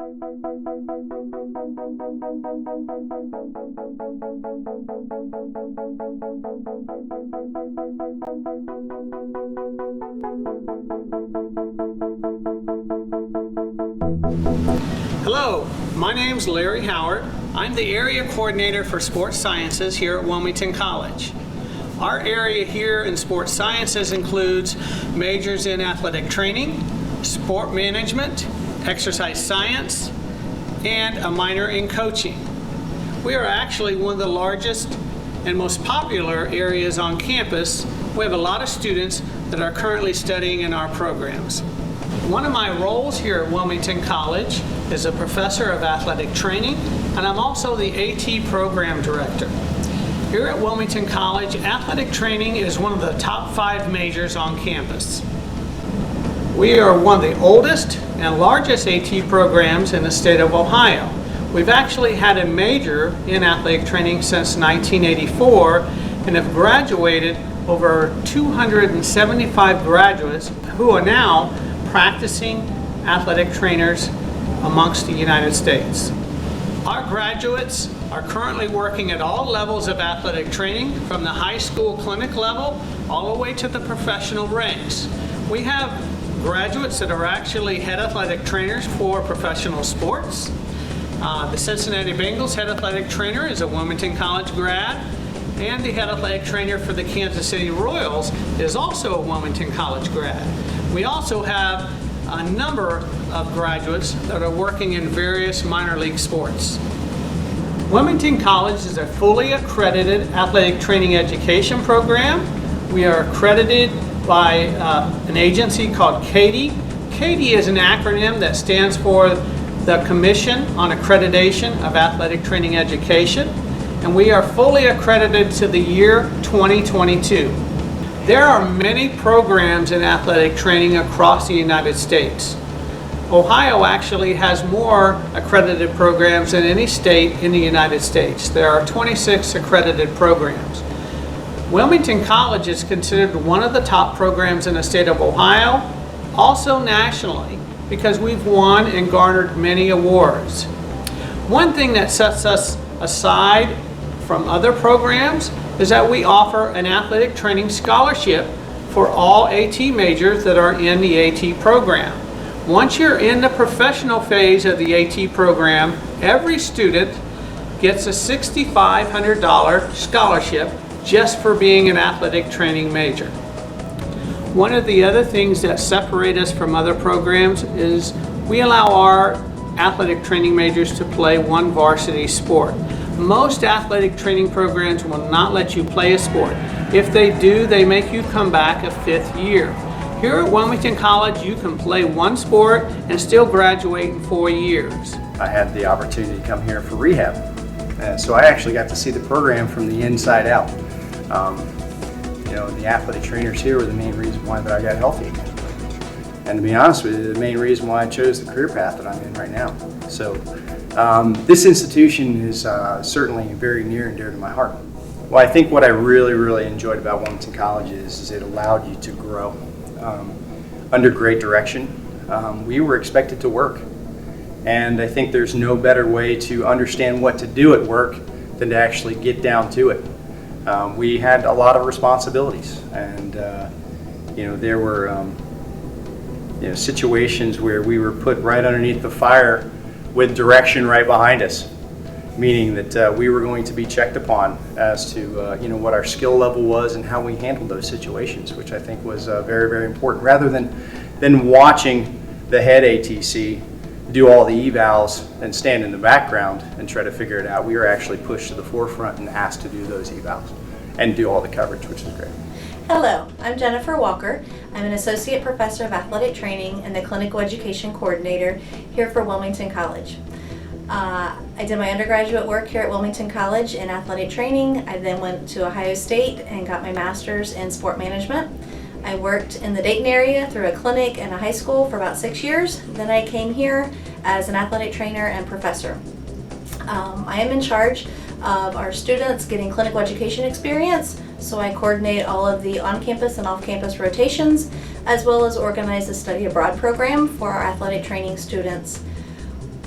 Hello, my name's Larry Howard. I'm the area coordinator for sports sciences here at Wilmington College. Our area here in sports sciences includes majors in athletic training, sport management, exercise science, and a minor in coaching. We are actually one of the largest and most popular areas on campus. We have a lot of students that are currently studying in our programs. One of my roles here at Wilmington College is a professor of athletic training, and I'm also the AT program director. Here at Wilmington College, athletic training is one of the top 5 majors on campus. We are one of the oldest and largest AT programs in the state of Ohio. We've actually had a major in athletic training since 1984 and have graduated over 275 graduates who are now practicing athletic trainers amongst the United States. Our graduates are currently working at all levels of athletic training, from the high school clinic level all the way to the professional ranks. We have graduates that are actually head athletic trainers for professional sports. The Cincinnati Bengals head athletic trainer is a Wilmington College grad, and the head athletic trainer for the Kansas City Royals is also a Wilmington College grad. We also have a number of graduates that are working in various minor league sports. Wilmington College is a fully accredited athletic training education program. We are accredited by an agency called CATIE. CATIE is an acronym that stands for the Commission on Accreditation of Athletic Training Education, and we are fully accredited to the year 2022. There are many programs in athletic training across the United States. Ohio actually has more accredited programs than any state in the United States. There are 26 accredited programs. Wilmington College is considered one of the top programs in the state of Ohio, also nationally, because we've won and garnered many awards. One thing that sets us aside from other programs is that we offer an athletic training scholarship for all AT majors that are in the AT program. Once you're in the professional phase of the AT program, every student gets a $6,500 scholarship just for being an athletic training major. One of the other things that separate us from other programs is we allow our athletic training majors to play one varsity sport. Most athletic training programs will not let you play a sport. If they do, they make you come back a 5th year. Here at Wilmington College, you can play one sport and still graduate in 4 years. I had the opportunity to come here for rehab, so I actually got to see the program from the inside out. The athletic trainers here were the main reason why that I got healthy again. And to be honest with you, the main reason why I chose the career path that I'm in right now. So this institution is certainly very near and dear to my heart. Well, I think what I really enjoyed about Wilmington College is it allowed you to grow under great direction. We were expected to work, and I think there's no better way to understand what to do at work than to actually get down to it. We had a lot of responsibilities, and there were situations where we were put right underneath the fire with direction right behind us, meaning that we were going to be checked upon as to what our skill level was and how we handled those situations, which I think was very important. Rather than watching the head ATC do all the evals and stand in the background and try to figure it out, we were actually pushed to the forefront and asked to do those evals and do all the coverage, which is great. Hello, I'm Jennifer Walker. I'm an Associate Professor of Athletic Training and the Clinical Education Coordinator here for Wilmington College. I did my undergraduate work here at Wilmington College in athletic training. I then went to Ohio State and got my master's in sport management. I worked in the Dayton area through a clinic and a high school for about 6 years. Then I came here as an athletic trainer and professor. I am in charge of our students getting clinical education experience, so I coordinate all of the on-campus and off-campus rotations, as well as organize the study abroad program for our athletic training students.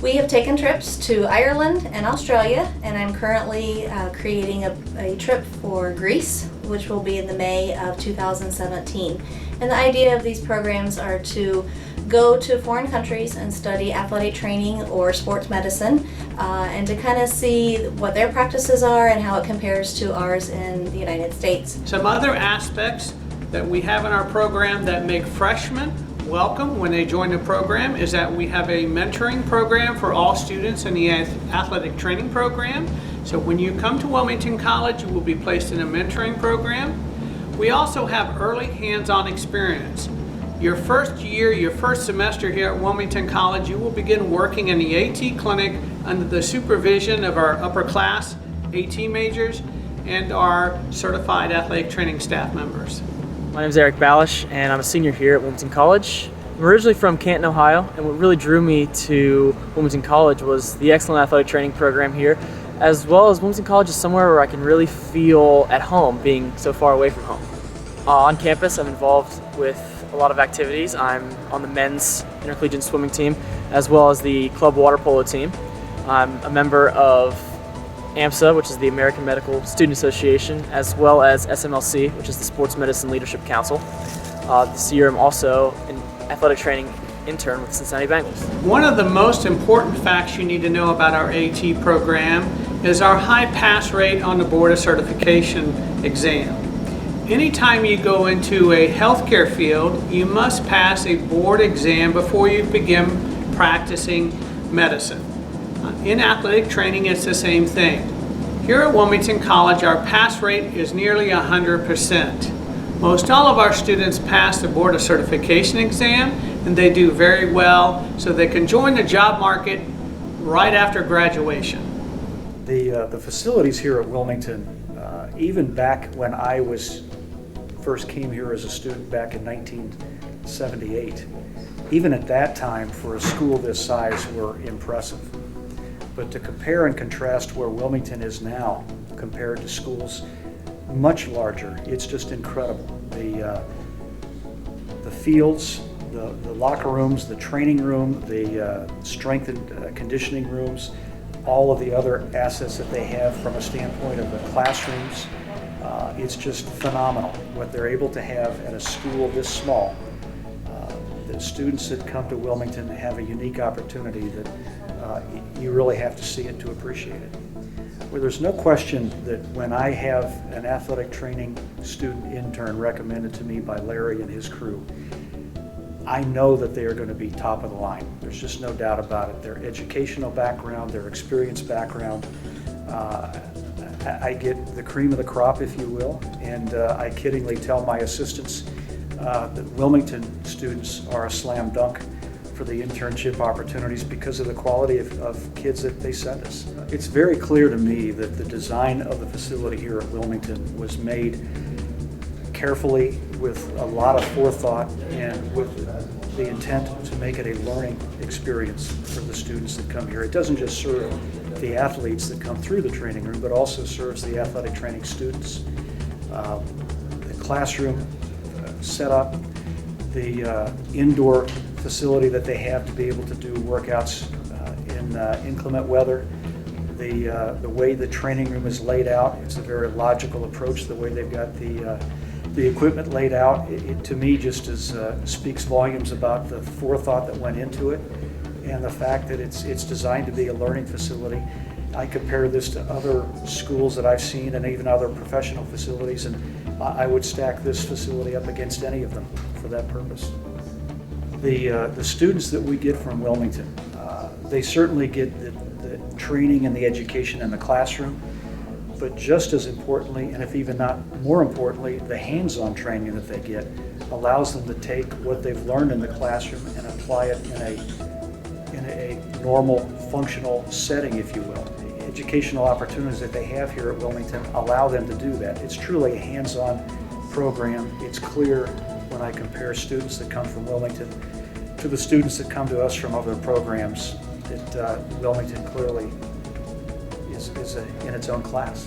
We have taken trips to Ireland and Australia, and I'm currently creating a trip for Greece, which will be in the May of 2017. And the idea of these programs are to go to foreign countries and study athletic training or sports medicine, and to kind of see what their practices are and how it compares to ours in the United States. Some other aspects that we have in our program that make freshmen welcome when they join the program is that we have a mentoring program for all students in the athletic training program. So when you come to Wilmington College, you will be placed in a mentoring program. We also have early hands-on experience. Your first year, your first semester here at Wilmington College, you will begin working in the AT clinic under the supervision of our upper class AT majors and our certified athletic training staff members. My name is Eric Balish, and I'm a senior here at Wilmington College. I'm originally from Canton, Ohio, and what really drew me to Wilmington College was the excellent athletic training program here, as well as Wilmington College is somewhere where I can really feel at home, being so far away from home. On campus, I'm involved with a lot of activities. I'm on the men's intercollegiate swimming team, as well as the club water polo team. I'm a member of AMSA, which is the American Medical Student Association, as well as SMLC, which is the Sports Medicine Leadership Council. This year I'm also an athletic training intern with the Cincinnati Bengals. One of the most important facts you need to know about our AT program is our high pass rate on the Board of Certification exam. Anytime you go into a healthcare field, you must pass a board exam before you begin practicing medicine. In athletic training, it's the same thing. Here at Wilmington College, our pass rate is nearly 100%. Most all of our students pass the Board of Certification exam, and they do very well, so they can join the job market right after graduation. The facilities here at Wilmington, even back when I first came here as a student back in 1978, even at that time for a school this size were impressive. But to compare and contrast where Wilmington is now compared to schools much larger, it's just incredible. The fields, the locker rooms, the training room, the strength and conditioning rooms, all of the other assets that they have from a standpoint of the classrooms, it's just phenomenal what they're able to have at a school this small. The students that come to Wilmington have a unique opportunity that you really have to see it to appreciate it. Well, there's no question that when I have an athletic training student intern recommended to me by Larry and his crew, I know that they are going to be top of the line. There's just no doubt about it. Their educational background, their experience background, I get the cream of the crop, if you will, and I kiddingly tell my assistants that Wilmington students are a slam dunk for the internship opportunities because of the quality of kids that they send us. It's very clear to me that the design of the facility here at Wilmington was made carefully with a lot of forethought and with the intent to make it a learning experience for the students that come here. It doesn't just serve the athletes that come through the training room, but also serves the athletic training students. The classroom setup, the indoor facility that they have to be able to do workouts in inclement weather, the way the training room is laid out, it's a very logical approach. The way they've got the equipment laid out, it to me just speaks volumes about the forethought that went into it and the fact that it's designed to be a learning facility. I compare this to other schools that I've seen and even other professional facilities, and I would stack this facility up against any of them for that purpose. The students that we get from Wilmington, they certainly get the training and the education in the classroom, but just as importantly, and if even not more importantly, the hands-on training that they get allows them to take what they've learned in the classroom and apply it in a normal, functional setting, if you will. The educational opportunities that they have here at Wilmington allow them to do that. It's truly a hands-on program. It's clear when I compare students that come from Wilmington to the students that come to us from other programs that Wilmington clearly is in its own class.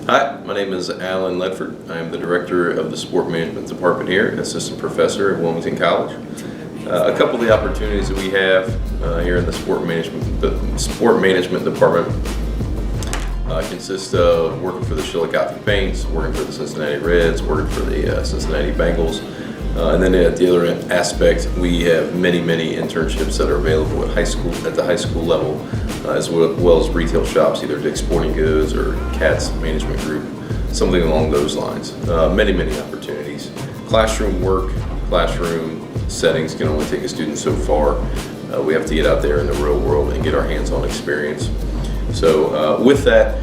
Hi, my name is Alan Ledford. I am the director of the Sport Management Department here, assistant professor at Wilmington College. A couple of the opportunities that we have here in the Sport Management Department consist of working for the Chillicothe Paints, working for the Cincinnati Reds, working for the Cincinnati Bengals. And then at the other aspect, we have many internships that are available at the high school level, as well as retail shops, either Dick's Sporting Goods or Cat's Management Group, something along those lines. Many opportunities. Classroom work, classroom settings can only take a student so far. We have to get out there in the real world and get our hands-on experience. So with that,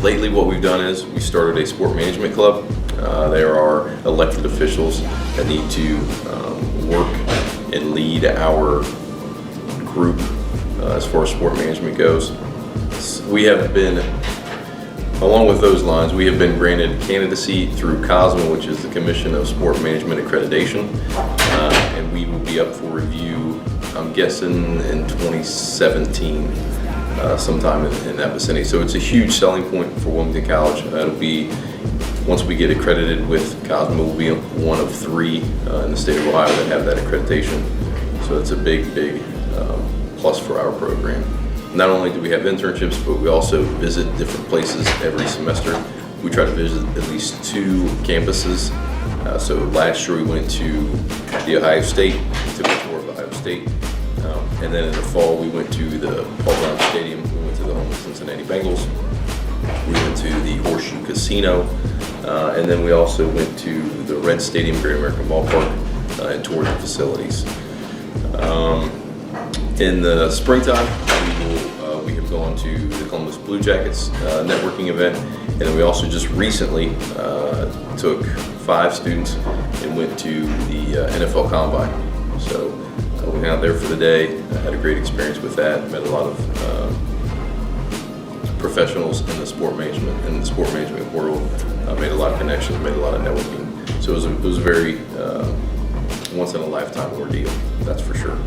lately what we've done is we started a sport management club. There are elected officials that need to work and lead our group as far as sport management goes. We have been, along with those lines, we have been granted candidacy through COSMA, which is the Commission of Sport Management Accreditation, and we will be up for review, I'm guessing, in 2017. Sometime in that vicinity. So it's a huge selling point for Wilmington College. It'll be, once we get accredited with COSMA, we'll be one of 3 in the state of Ohio that have that accreditation. So it's a big plus for our program. Not only do we have internships, but we also visit different places every semester. We try to visit at least 2 campuses. So last year we went to the Ohio State, took a tour of Ohio State. And then in the fall, we went to the Paul Brown Stadium. We went to the home of Cincinnati Bengals. We went to the Horseshoe Casino. And then we also went to the Red Stadium, Great American Ballpark, and toured the facilities. In the springtime, we have gone to the Columbus Blue Jackets networking event. And then we also just recently took 5 students and went to the NFL Combine. So we went out there for the day. I had a great experience with that. Met a lot of professionals in the sport management world. Made a lot of connections. Made a lot of networking. So it was a very once in a lifetime ordeal. That's for sure.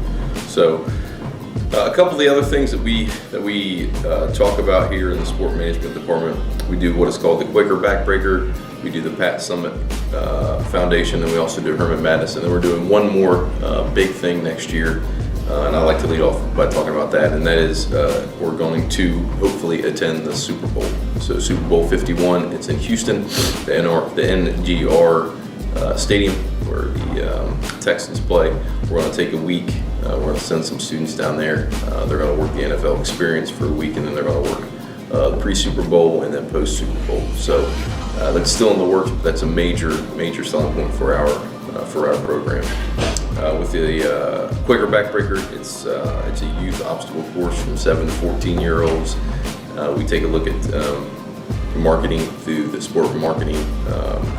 So a couple of the other things that we talk about here in the sport management department. We do what is called the Quaker Backbreaker. We do the Pat Summit Foundation, and we also do Herman Madness. And then we're doing one more big thing next year, and I'd like to lead off by talking about that, and that is we're going to hopefully attend the Super Bowl. So Super Bowl 51, it's in Houston, the NGR Stadium where the Texans play. We're going to take a week. We're going to send some students down there. They're going to work the NFL experience for a week, and then they're going to work the pre-Super Bowl and then post-Super Bowl. So that's still in the works, but that's a major selling point for our program. With the Quaker Backbreaker, it's a youth obstacle course from 7 to 14-year-olds. We take a look at marketing through the sport marketing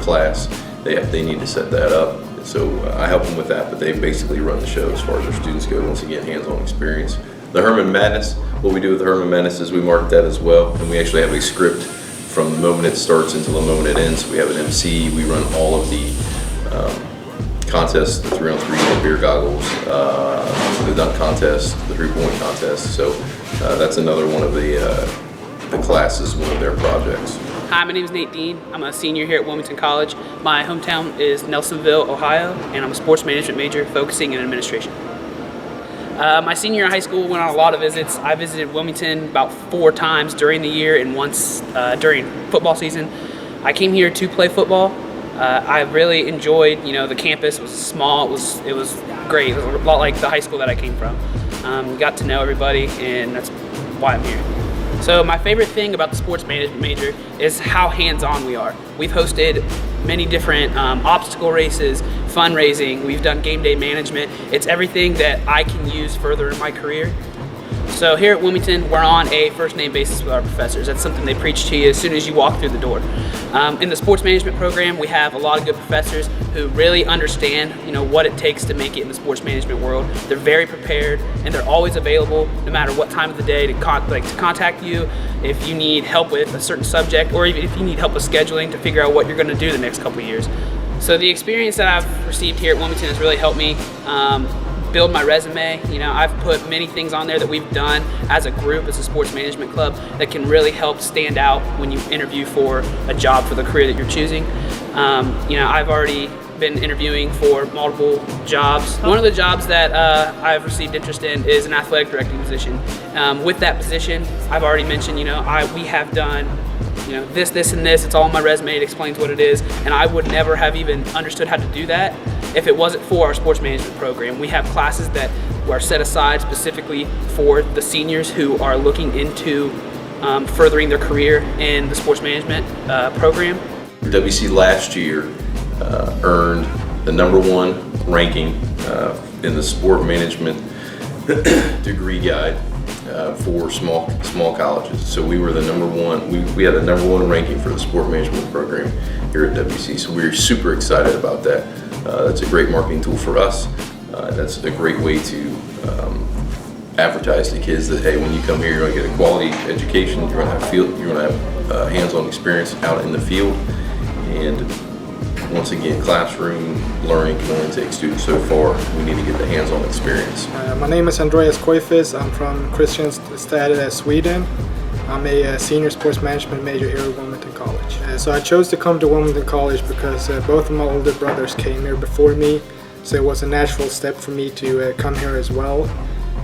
class. They need to set that up. So I help them with that, but they basically run the show as far as our students go. Once again, hands-on experience. The Herman Madness, what we do with the Herman Madness is we market that as well, and we actually have a script from the moment it starts until the moment it ends. We have an MC, we run all of the contests, the 3-on-3 beer goggles, the dunk contest, the 3-point contest. So that's another one of the classes, one of their projects. Hi, my name is Nate Dean. I'm a senior here at Wilmington College. My hometown is Nelsonville, Ohio, and I'm a sports management major focusing in administration. My senior year in high school, went on a lot of visits. I visited Wilmington about 4 times during the year and once during football season. I came here to play football. I really enjoyed, the campus was small. It was great. It was a lot like the high school that I came from. Got to know everybody, and that's why I'm here. So my favorite thing about the sports management major is how hands-on we are. We've hosted many different obstacle races, fundraising, we've done game day management. It's everything that I can use further in my career. So here at Wilmington, we're on a first name basis with our professors. That's something they preach to you as soon as you walk through the door. In the sports management program, we have a lot of good professors who really understand, what it takes to make it in the sports management world. They're very prepared, and they're always available no matter what time of the day to contact you if you need help with a certain subject, or even if you need help with scheduling to figure out what you're going to do the next couple of years. So the experience that I've received here at Wilmington has really helped me build my resume. You know, I've put many things on there that we've done as a group, as a sports management club, that can really help stand out when you interview for a job for the career that you're choosing. You know, I've already been interviewing for multiple jobs. One of the jobs that I've received interest in is an athletic directing position. With that position, I've already mentioned, you know, we have done, you know, this, and this. It's all on my resume. It explains what it is, and I would never have even understood how to do that if it wasn't for our sports management program. We have classes that are set aside specifically for the seniors who are looking into furthering their career in the sports management program. WC last year earned the #1 ranking in the sport management degree guide for small colleges. So we were the #1. We had the #1 ranking for the sport management program here at WC. So we're super excited about that. That's a great marketing tool for us. That's a great way to advertise to kids that, hey, when you come here, you're going to get a quality education. You're going to have hands-on experience out in the field. And once again, classroom learning can only take students so far. We need to get the hands-on experience. My name is Andreas Koifis. I'm from Kristianstad, Sweden. I'm a senior sports management major here at Wilmington College. So I chose to come to Wilmington College because both of my older brothers came here before me, so it was a natural step for me to come here as well.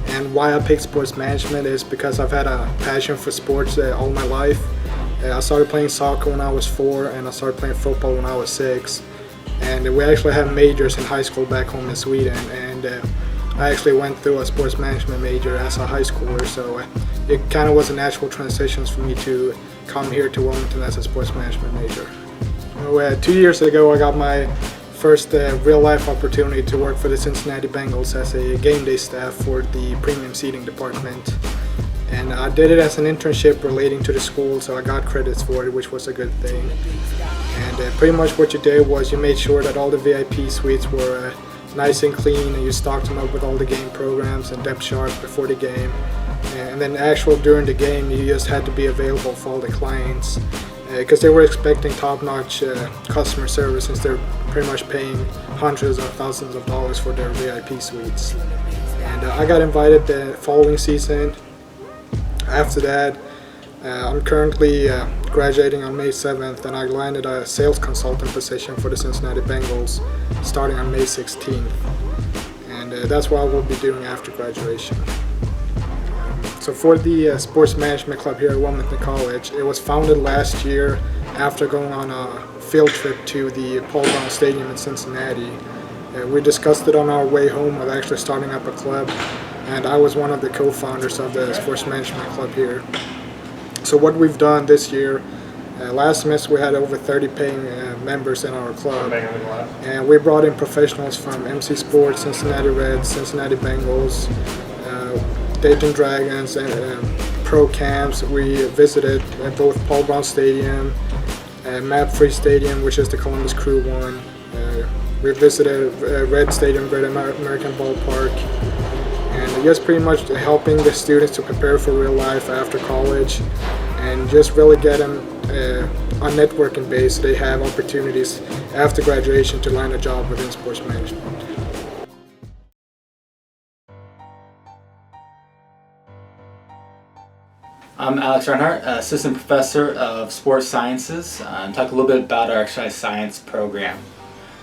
And why I picked sports management is because I've had a passion for sports all my life. I started playing soccer when I was 4, and I started playing football when I was 6. And we actually had majors in high school back home in Sweden, and I actually went through a sports management major as a high schooler, so it kind of was a natural transition for me to come here to Wilmington as a sports management major. So, 2 years ago, I got my first real-life opportunity to work for the Cincinnati Bengals as a game day staff for the premium seating department. And I did it as an internship relating to the school, so I got credits for it, which was a good thing. And pretty much what you did was you made sure that all the VIP suites were nice and clean, and you stocked them up with all the game programs and depth charts before the game. And then during the game, you just had to be available for all the clients because they were expecting top-notch customer service, since they're pretty much paying hundreds of thousands of dollars for their VIP suites. And I got invited the following season. After that, I'm currently graduating on May 7th, and I landed a sales consultant position for the Cincinnati Bengals starting on May 16th. And that's what I will be doing after graduation. So for the sports management club here at Wilmington College, it was founded last year after going on a field trip to the Paul Brown Stadium in Cincinnati. We discussed it on our way home of actually starting up a club, and I was one of the co-founders of the sports management club here. So what we've done this year, last semester we had over 30 paying members in our club, and we brought in professionals from MC Sports, Cincinnati Reds, Cincinnati Bengals, Dayton Dragons, and pro camps. We visited both Paul Brown Stadium, Map Free Stadium, which is the Columbus Crew one. We visited Red Stadium, Great American Ballpark, and just pretty much helping the students to prepare for real life after college, and just really get them on networking base so they have opportunities after graduation to land a job within sports management. I'm Alex Reinhardt, Assistant Professor of Sports Sciences, and talk a little bit about our exercise science program.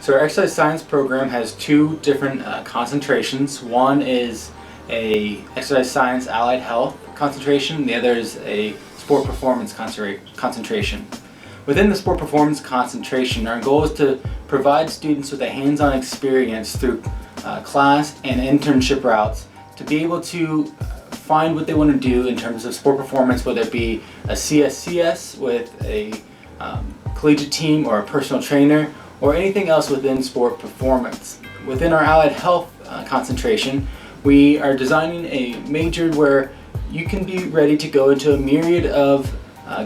So our exercise science program has two different concentrations. One is a exercise science allied health concentration, the other is a sport performance concentration. Within the sport performance concentration, our goal is to provide students with a hands-on experience through class and internship routes to be able to find what they want to do in terms of sport performance, whether it be a CSCS with a collegiate team or a personal trainer, or anything else within sport performance. Within our allied health concentration, we are designing a major where you can be ready to go into a myriad of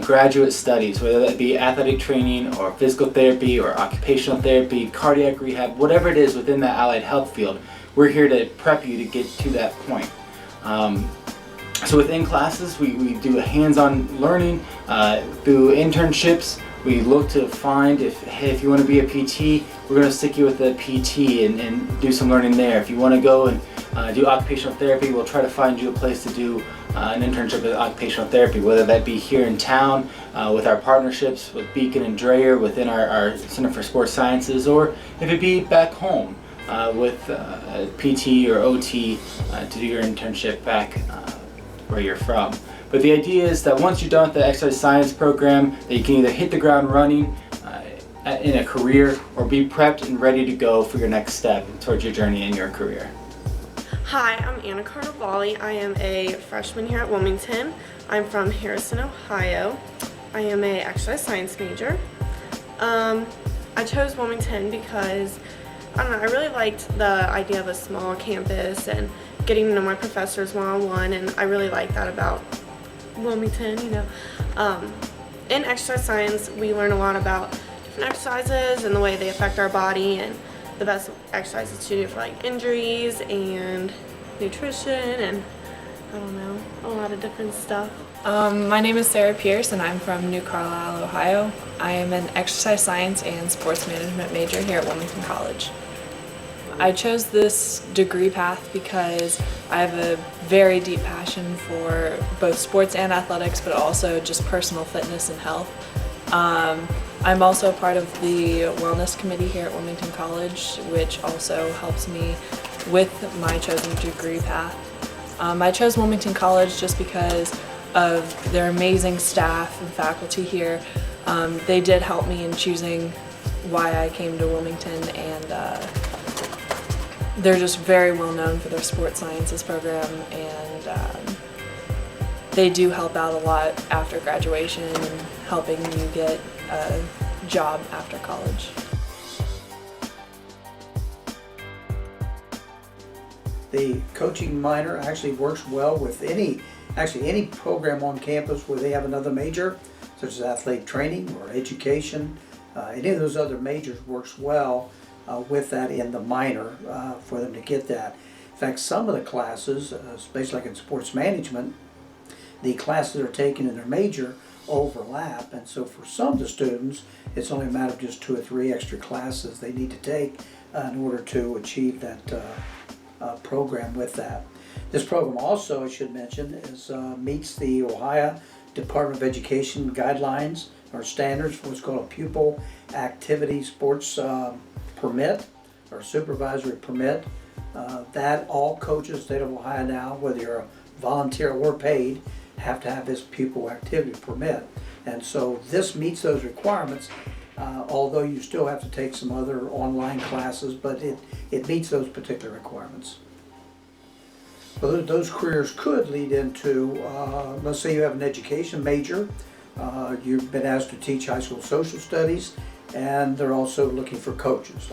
graduate studies, whether that be athletic training or physical therapy or occupational therapy, cardiac rehab, whatever it is within that allied health field. We're here to prep you to get to that point. So within classes, we do a hands-on learning through internships. We look to find if you want to be a PT, we're going to stick you with a PT and do some learning there. If you want to go and do occupational therapy, we'll try to find you a place to do an internship with occupational therapy, whether that be here in town with our partnerships with Beacon and Dreyer within our Center for Sports Sciences, or if it be back home with PT or OT to do your internship back where you're from. But the idea is that once you're done with the exercise science program, that you can either hit the ground running in a career or be prepped and ready to go for your next step towards your journey in your career. Hi, I'm Anna Carnevale. I am a freshman here at Wilmington. I'm from Harrison, Ohio. I am a exercise science major. I chose Wilmington because, I don't know, I really liked the idea of a small campus and getting to know my professors one-on-one, and I really like that about Wilmington, you know. In exercise science, we learn a lot about different exercises and the way they affect our body and the best exercises to do for like injuries and nutrition and I don't know, a lot of different stuff. My name is Sarah Pierce and I'm from New Carlisle, Ohio. I am an exercise science and sports management major here at Wilmington College. I chose this degree path because I have a very deep passion for both sports and athletics, but also just personal fitness and health. I'm also a part of the wellness committee here at Wilmington College, which also helps me with my chosen degree path. I chose Wilmington College just because of their amazing staff and faculty here. They did help me in choosing why I came to Wilmington, and they're just very well known for their sports sciences program, and they do help out a lot after graduation and helping you get a job after college. The coaching minor actually works well with any program on campus where they have another major, such as athletic training or education. Any of those other majors works well with that in the minor for them to get that. In fact, some of the classes, especially like in sports management, the classes they're taking in their major overlap, and so for some of the students it's only a matter of just 2 or 3 extra classes they need to take in order to achieve that program with that. This program also, I should mention, is meets the Ohio Department of Education guidelines or standards for what's called a pupil activity sports permit or supervisory permit. That all coaches in the state of Ohio now, whether you're a volunteer or paid, have to have this pupil activity permit. And so this meets those requirements, although you still have to take some other online classes, but it meets those particular requirements. So those careers could lead into, let's say you have an education major, you've been asked to teach high school social studies, and they're also looking for coaches.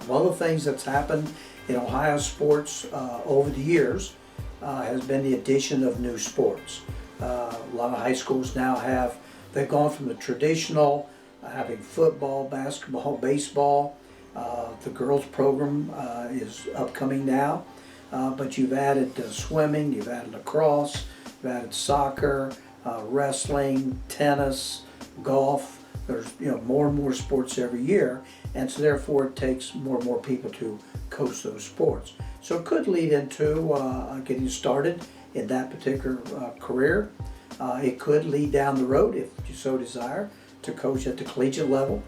One of the things that's happened in Ohio sports over the years has been the addition of new sports. A lot of high schools now they've gone from the traditional having football, basketball, baseball. The girls program is upcoming now, but you've added swimming, you've added lacrosse, you've added soccer, wrestling, tennis, golf. There's more and more sports every year, and so therefore it takes more and more people to coach those sports. So it could lead into getting started in that particular career. It could lead down the road, if you so desire, to coach at the collegiate level.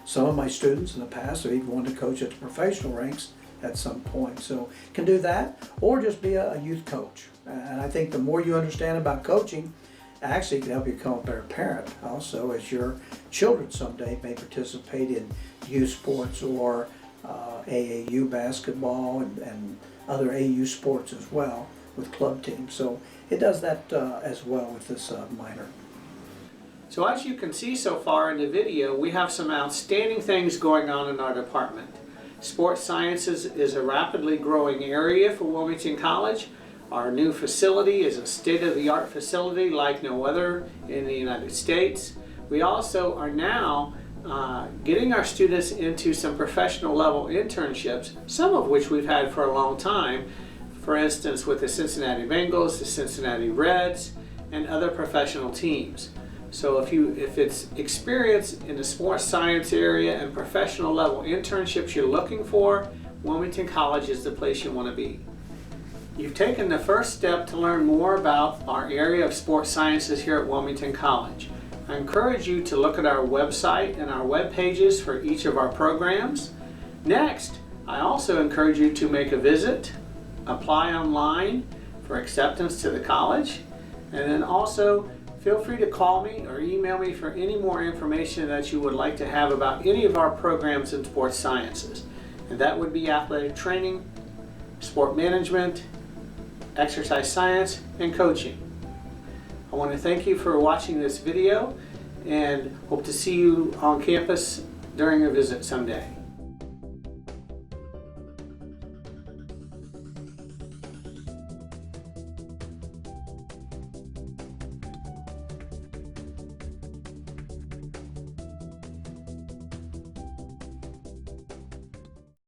Some of my students in the past have even wanted to coach at the professional ranks at some point. So can do that, or just be a youth coach. And I think the more you understand about coaching, actually can help you become a better parent also, as your children someday may participate in youth sports or AAU basketball and other AU sports as well with club teams. So it does that as well with this minor. So as you can see so far in the video, we have some outstanding things going on in our department. Sports sciences is a rapidly growing area for Wilmington College. Our new facility is a state-of-the-art facility like no other in the United States. We also are now getting our students into some professional level internships, some of which we've had for a long time. For instance, with the Cincinnati Bengals, the Cincinnati Reds, and other professional teams. So if it's experience in the sports science area and professional level internships you're looking for, Wilmington College is the place you want to be. You've taken the first step to learn more about our area of sports sciences here at Wilmington College. I encourage you to look at our website and our web pages for each of our programs. Next, I also encourage you to make a visit, apply online for acceptance to the college, and then also feel free to call me or email me for any more information that you would like to have about any of our programs in sports sciences. And that would be athletic training, sport management, exercise science, and coaching. I want to thank you for watching this video and hope to see you on campus during a visit someday.